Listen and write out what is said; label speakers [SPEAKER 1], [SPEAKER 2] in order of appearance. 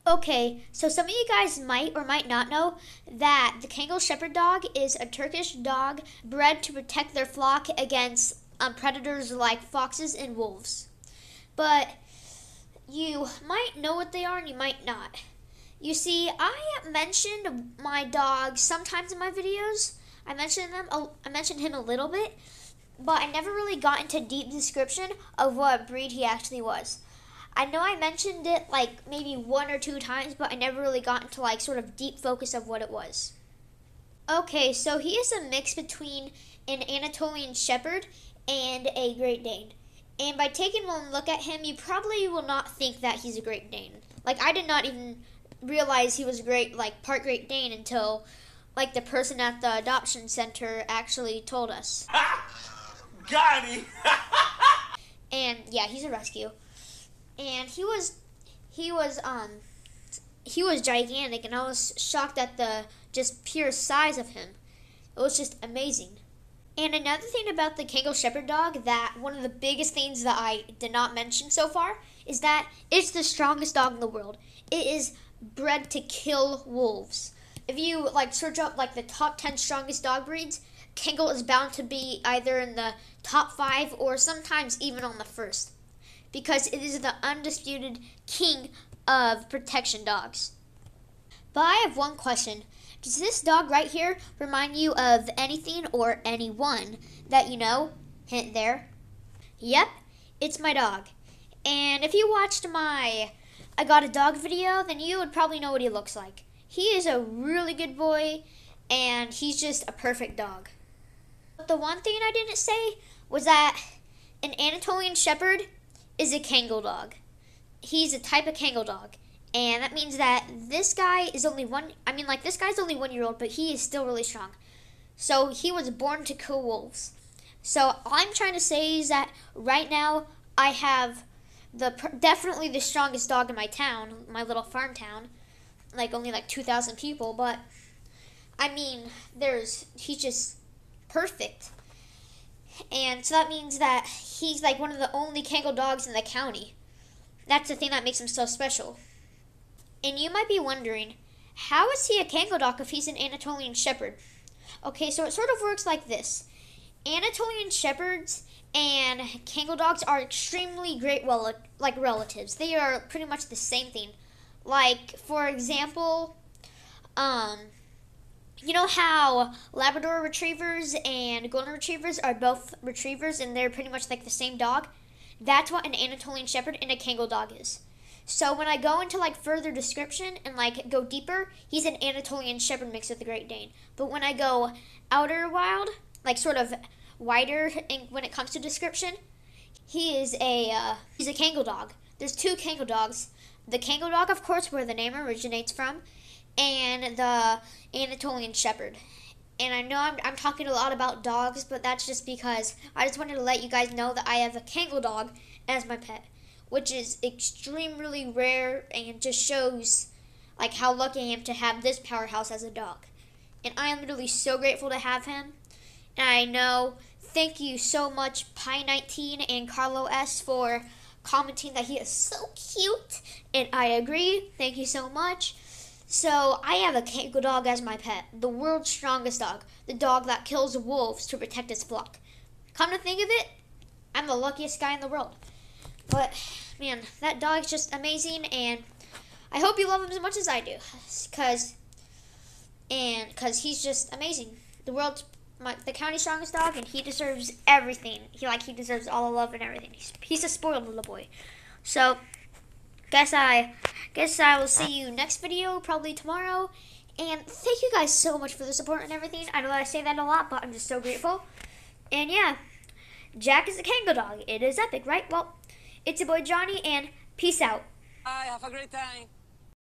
[SPEAKER 1] Okay, so some of you guys might or might not know that the Kangal Shepherd dog is a Turkish dog bred to protect their flock against predators like foxes and wolves. But you might know what they are and you might not. You see, I mentioned my dog sometimes in my videos. I mentioned him a little bit, but I never really got into deep description of what breed he actually was. I know I mentioned it like maybe one or two times, but I never really got into like sort of deep focus of what it was. Okay, so he is a mix between an Anatolian Shepherd and a Great Dane. And by taking one look at him, you probably will not think that he's a Great Dane. Like, I did not even realize he was part Great Dane until like the person at the adoption center actually told us.
[SPEAKER 2] Got him!
[SPEAKER 1] And yeah, he's a rescue. And he was gigantic, and I was shocked at the just pure size of him. It was just amazing. And another thing about the Kangal Shepherd dog, that one of the biggest things that I did not mention so far, is that it's the strongest dog in the world. It is bred to kill wolves. If you search up the top 10 strongest dog breeds, Kangal is bound to be either in the top 5 or sometimes even on the first, because it is the undisputed king of protection dogs. But I have one question. Does this dog right here remind you of anything or anyone that you know? Hint there. Yep, it's my dog. And if you watched my I Got a Dog video, then you would probably know what he looks like. He is a really good boy, and he's just a perfect dog. But the one thing I didn't say was that an Anatolian Shepherd is a Kangal dog. He's a type of Kangal dog. And that means that this guy is only this guy's only 1 year old, but he is still really strong. So he was born to kill wolves. So all I'm trying to say is that right now I have definitely the strongest dog in my town, my little farm town, only 2,000 people, but he's just perfect. And so that means that he's one of the only Kangal dogs in the county. That's the thing that makes him so special. And you might be wondering, how is he a Kangal dog if he's an Anatolian Shepherd? Okay, so it sort of works like this. Anatolian Shepherds and Kangal dogs are extremely great relatives. They are pretty much the same thing. For example, you know how Labrador Retrievers and Golden Retrievers are both retrievers and they're pretty much the same dog? That's what an Anatolian Shepherd and a Kangal dog is. So when I go into further description and go deeper, he's an Anatolian Shepherd mixed with a Great Dane. But when I go outer wild, sort of wider when it comes to description, he's a Kangal dog. There's two Kangal dogs. The Kangal dog, of course, where the name originates from, and the Anatolian Shepherd. And I know I'm talking a lot about dogs, but that's just because I just wanted to let you guys know that I have a Kangal dog as my pet, which is extremely rare and just shows how lucky I am to have this powerhouse as a dog. And I am literally so grateful to have him. And I know, thank you so much Pi19 and Carlo S for commenting that he is so cute. And I agree. Thank you so much. So I have a Kangal dog as my pet, the world's strongest dog, the dog that kills wolves to protect his flock. Come to think of it, I'm the luckiest guy in the world. But man, that dog's just amazing, and I hope you love him as much as I do, cause he's just amazing. The county's strongest dog, and he deserves everything. He deserves all the love and everything. He's a spoiled little boy. So guess I will see you next video, probably tomorrow. And thank you guys so much for the support and everything. I know that I say that a lot, but I'm just so grateful. And yeah, Jack is a Kangal dog. It is epic, right? Well, it's your boy Johnny, and peace out.
[SPEAKER 2] Bye, have a great time.